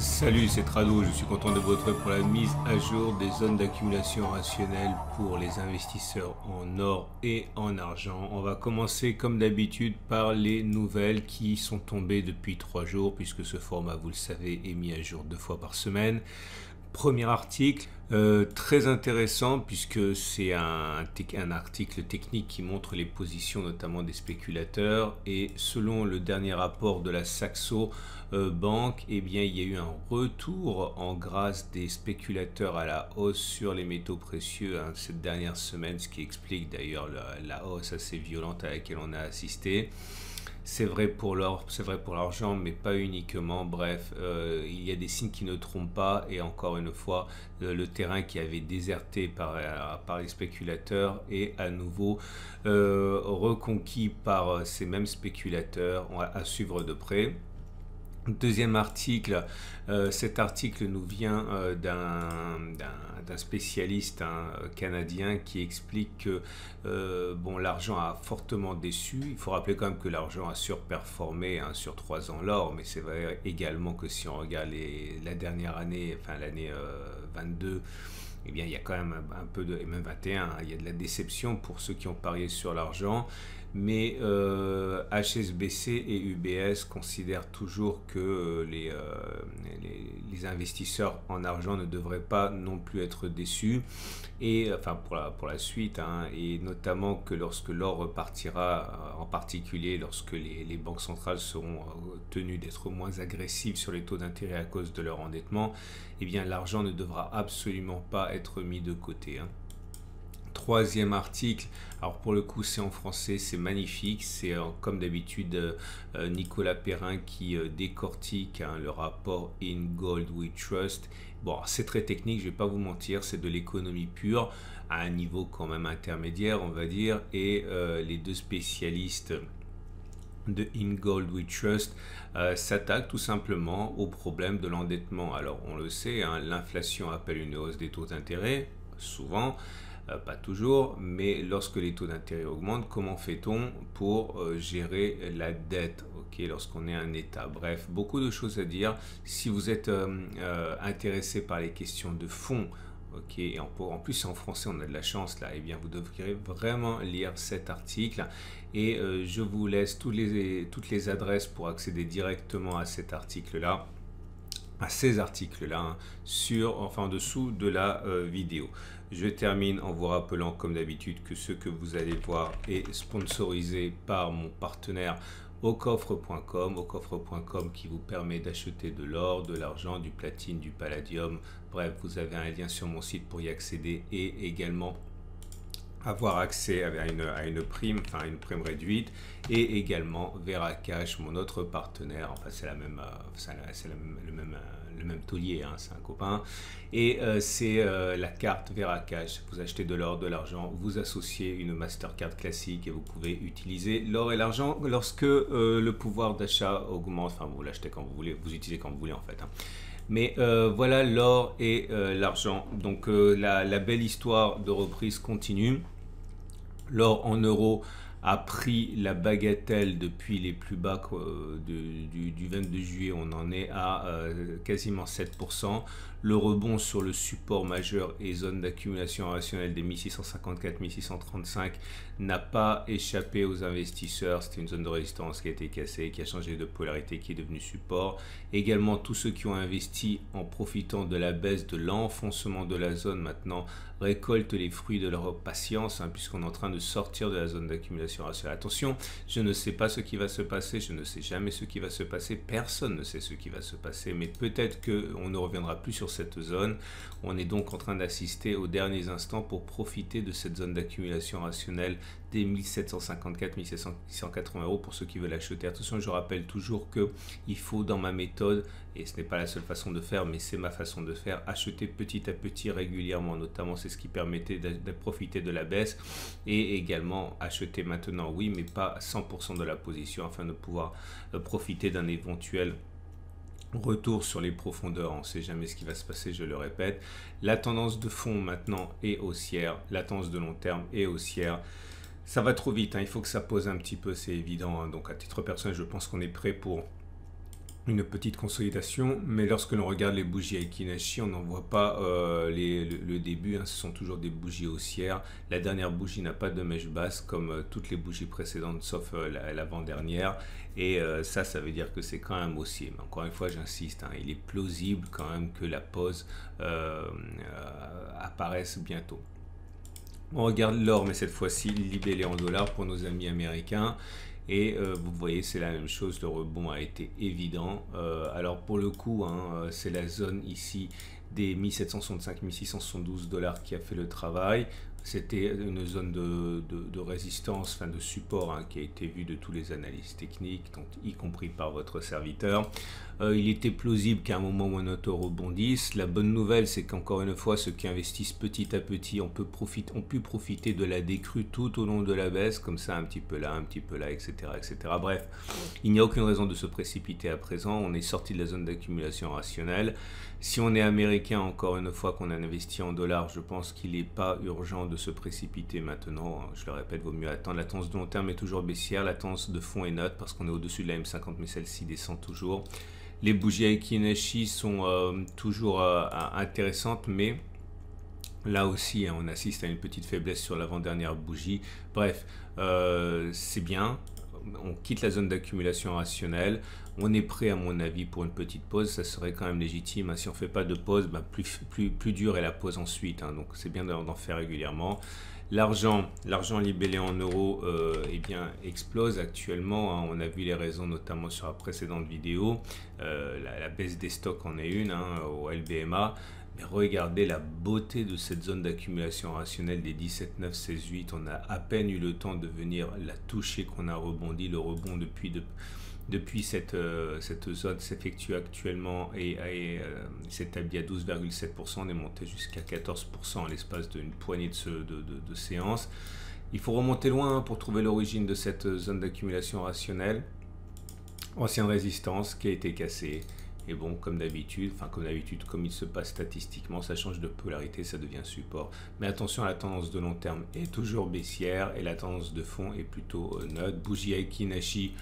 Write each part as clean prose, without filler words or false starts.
Salut, c'est Trado, je suis content de vous retrouver pour la mise à jour des zones d'accumulation rationnelle pour les investisseurs en or et en argent. On va commencer comme d'habitude par les nouvelles qui sont tombées depuis 3 jours puisque ce format, vous le savez, est mis à jour 2 fois par semaine. Premier article, très intéressant puisque c'est un article technique qui montre les positions notamment des spéculateurs et selon le dernier rapport de la Saxo Bank, eh bien, il y a eu un retour en grâce des spéculateurs à la hausse sur les métaux précieux cette dernière semaine, ce qui explique d'ailleurs la hausse assez violente à laquelle on a assisté. C'est vrai pour l'or, c'est vrai pour l'argent, mais pas uniquement. Bref, il y a des signes qui ne trompent pas. Et encore une fois, le terrain qui avait déserté par les spéculateurs est à nouveau reconquis par ces mêmes spéculateurs à suivre de près. Deuxième article, cet article nous vient d'un spécialiste canadien qui explique que bon, l'argent a fortement déçu. Il faut rappeler quand même que l'argent a surperformé sur 3 ans l'or, mais c'est vrai également que si on regarde la dernière année, enfin l'année 22, eh bien, il y a quand même un peu de, et même 21, il y a de la déception pour ceux qui ont parié sur l'argent. Mais HSBC et UBS considèrent toujours que les investisseurs en argent ne devraient pas non plus être déçus, et enfin pour la suite, et notamment que lorsque l'or repartira, en particulier lorsque les banques centrales seront tenues d'être moins agressives sur les taux d'intérêt à cause de leur endettement, eh bien l'argent ne devra absolument pas être mis de côté. Troisième article, alors pour le coup c'est en français, c'est magnifique, c'est comme d'habitude Nicolas Perrin qui décortique le rapport In Gold We Trust. Bon, c'est très technique, je vais pas vous mentir, c'est de l'économie pure à un niveau quand même intermédiaire, on va dire, et les deux spécialistes de In Gold We Trust s'attaque tout simplement au problème de l'endettement. Alors on le sait, l'inflation appelle une hausse des taux d'intérêt, souvent, pas toujours, mais lorsque les taux d'intérêt augmentent, comment fait-on pour gérer la dette, lorsqu'on est un État? Bref, beaucoup de choses à dire. Si vous êtes intéressé par les questions de fond, et en plus c'est en français, on a de la chance là, et bien vous devrez vraiment lire cet article, et je vous laisse toutes les adresses pour accéder directement à cet article-là, à ces articles-là, en dessous de la vidéo. Je termine en vous rappelant comme d'habitude que ce que vous allez voir est sponsorisé par mon partenaire aucoffre.com qui vous permet d'acheter de l'or, de l'argent, du platine, du palladium. Bref, vous avez un lien sur mon site pour y accéder et également avoir accès à une prime, une prime réduite, et également Veracash, mon autre partenaire. Enfin, c'est le même taulier, c'est un copain, et c'est la carte Veracash. Vous achetez de l'or, de l'argent, vous associez une Mastercard classique et vous pouvez utiliser l'or et l'argent lorsque le pouvoir d'achat augmente. Enfin, vous l'achetez quand vous voulez, vous utilisez quand vous voulez en fait. Mais voilà l'or et l'argent. Donc la belle histoire de reprise continue. L'or en euros a pris la bagatelle depuis les plus bas du 22 juillet. On en est à quasiment 7%. Le rebond sur le support majeur et zone d'accumulation rationnelle des 1654-1635 n'a pas échappé aux investisseurs. C'était une zone de résistance qui a été cassée, qui a changé de polarité, qui est devenue support. Également, tous ceux qui ont investi en profitant de la baisse, de l'enfoncement de la zone, maintenant récoltent les fruits de leur patience, puisqu'on est en train de sortir de la zone d'accumulation rationnelle. Attention, je ne sais pas ce qui va se passer, je ne sais jamais ce qui va se passer, personne ne sait ce qui va se passer, mais peut-être qu'on ne reviendra plus sur cette zone. On est donc en train d'assister aux derniers instants pour profiter de cette zone d'accumulation rationnelle des 1754-1780 euros pour ceux qui veulent acheter. Attention, je rappelle toujours que il faut, dans ma méthode, et ce n'est pas la seule façon de faire, mais c'est ma façon de faire, acheter petit à petit régulièrement, notamment c'est ce qui permettait de profiter de la baisse, et également acheter maintenant, oui, mais pas 100% de la position, afin de pouvoir profiter d'un éventuel retour sur les profondeurs. On ne sait jamais ce qui va se passer, je le répète. La tendance de fond maintenant est haussière, la tendance de long terme est haussière. Ça va trop vite, il faut que ça pose un petit peu, c'est évident. Donc à titre personnel, je pense qu'on est prêt pour une petite consolidation, mais lorsque l'on regarde les bougies Aiki Nashi, on n'en voit pas le début, hein, ce sont toujours des bougies haussières. La dernière bougie n'a pas de mèche basse comme toutes les bougies précédentes, sauf l'avant-dernière, et ça veut dire que c'est quand même haussier. Mais encore une fois, j'insiste, hein, il est plausible quand même que la pause apparaisse bientôt. On regarde l'or, mais cette fois-ci libellé en dollars pour nos amis américains. Et vous voyez, c'est la même chose, le rebond a été évident. Alors pour le coup, hein, c'est la zone ici des 1765-1672 dollars qui a fait le travail. C'était une zone de résistance, enfin de support, hein, qui a été vue de tous les analystes techniques, donc, y compris par votre serviteur. Il était plausible qu'à un moment ou un autre rebondisse. La bonne nouvelle, c'est qu'encore une fois, ceux qui investissent petit à petit ont pu profiter de la décrue tout au long de la baisse, comme ça, un petit peu là, etc. etc. Bref, il n'y a aucune raison de se précipiter à présent. On est sorti de la zone d'accumulation rationnelle. Si on est américain, encore une fois, qu'on a investi en dollars, je pense qu'il n'est pas urgent de se précipiter maintenant. Je le répète, vaut mieux attendre. La tendance de long terme est toujours baissière. La tendance de fond est neutre parce qu'on est au-dessus de la M50, mais celle-ci descend toujours. Les bougies Aiki Nashi sont toujours intéressantes, mais là aussi, hein, on assiste à une petite faiblesse sur l'avant-dernière bougie. Bref, c'est bien. On quitte la zone d'accumulation rationnelle. On est prêt, à mon avis, pour une petite pause. Ça serait quand même légitime, hein. Si on ne fait pas de pause, plus dure est la pause ensuite, hein. Donc c'est bien d'en faire régulièrement. L'argent libellé en euros explose actuellement, hein. On a vu les raisons notamment sur la précédente vidéo. La baisse des stocks en est une, hein, au LBMA. Mais regardez la beauté de cette zone d'accumulation rationnelle des 17, 9, 16, 8. On a à peine eu le temps de venir la toucher qu'on a rebondi. Le rebond depuis cette zone s'effectue actuellement et s'établit à 12,7%. On est monté jusqu'à 14% à l'espace d'une poignée de séances. Il faut remonter loin, hein, pour trouver l'origine de cette zone d'accumulation rationnelle. Ancienne résistance qui a été cassée. Et bon, comme d'habitude, comme il se passe statistiquement, ça change de polarité, ça devient support. Mais attention, la tendance de long terme est toujours baissière et la tendance de fond est plutôt neutre. Bougie Aiki Nashi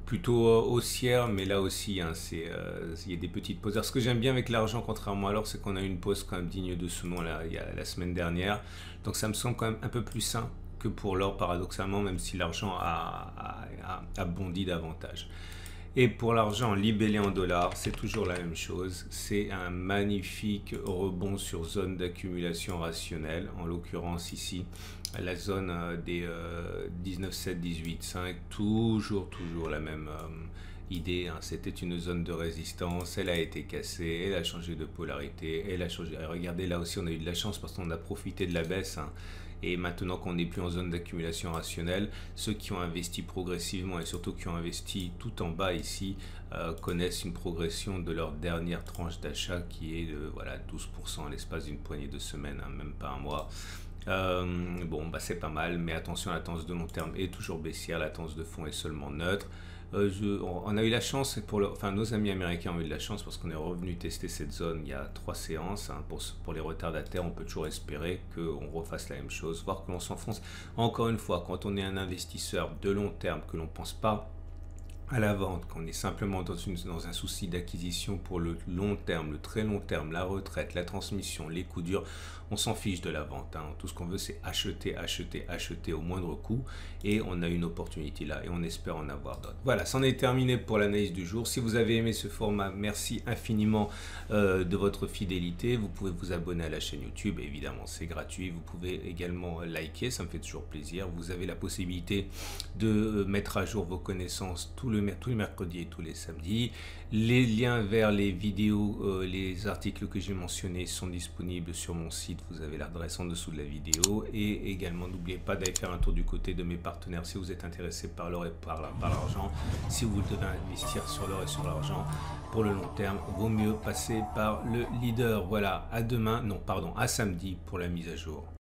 plutôt haussière, mais là aussi, hein, il y a des petites pauses. Alors, ce que j'aime bien avec l'argent, contrairement à l'or, c'est qu'on a eu une pause quand même digne de ce nom là, il y a la semaine dernière. Donc ça me semble quand même un peu plus sain que pour l'or, paradoxalement, même si l'argent a bondi davantage. Et pour l'argent libellé en dollars, c'est toujours la même chose. C'est un magnifique rebond sur zone d'accumulation rationnelle. En l'occurrence ici, la zone des 19,7, 18,5. Toujours la même idée, hein. C'était une zone de résistance. Elle a été cassée. Elle a changé de polarité. Elle a changé. Regardez, là aussi, on a eu de la chance parce qu'on a profité de la baisse, hein. Et maintenant qu'on n'est plus en zone d'accumulation rationnelle, ceux qui ont investi progressivement et surtout qui ont investi tout en bas ici connaissent une progression de leur dernière tranche d'achat qui est de 12% à l'espace d'une poignée de semaines, hein, même pas un mois. C'est pas mal, mais attention, la tendance de long terme est toujours baissière, la tendance de fond est seulement neutre. On a eu la chance, nos amis américains ont eu de la chance parce qu'on est revenu tester cette zone il y a 3 séances, hein. Pour les retardataires, on peut toujours espérer qu'on refasse la même chose, voire que l'on s'enfonce. Encore une fois, quand on est un investisseur de long terme, que l'on ne pense pas à la vente, qu'on est simplement dans un souci d'acquisition pour le long terme, le très long terme, la retraite, la transmission, les coups durs, on s'en fiche de la vente, hein. Tout ce qu'on veut, c'est acheter au moindre coût, et on a une opportunité là et on espère en avoir d'autres. Voilà, c'en est terminé pour l'analyse du jour. Si vous avez aimé ce format, merci infiniment de votre fidélité. Vous pouvez vous abonner à la chaîne YouTube, évidemment c'est gratuit. Vous pouvez également liker, ça me fait toujours plaisir. Vous avez la possibilité de mettre à jour vos connaissances tous les mercredis et tous les samedis. Les liens vers les vidéos, les articles que j'ai mentionnés sont disponibles sur mon site. Vous avez l'adresse en dessous de la vidéo. Et également, n'oubliez pas d'aller faire un tour du côté de mes partenaires si vous êtes intéressé par l'or et par l'argent. Si vous devez investir sur l'or et sur l'argent pour le long terme, vaut mieux passer par le leader. Voilà, à samedi pour la mise à jour.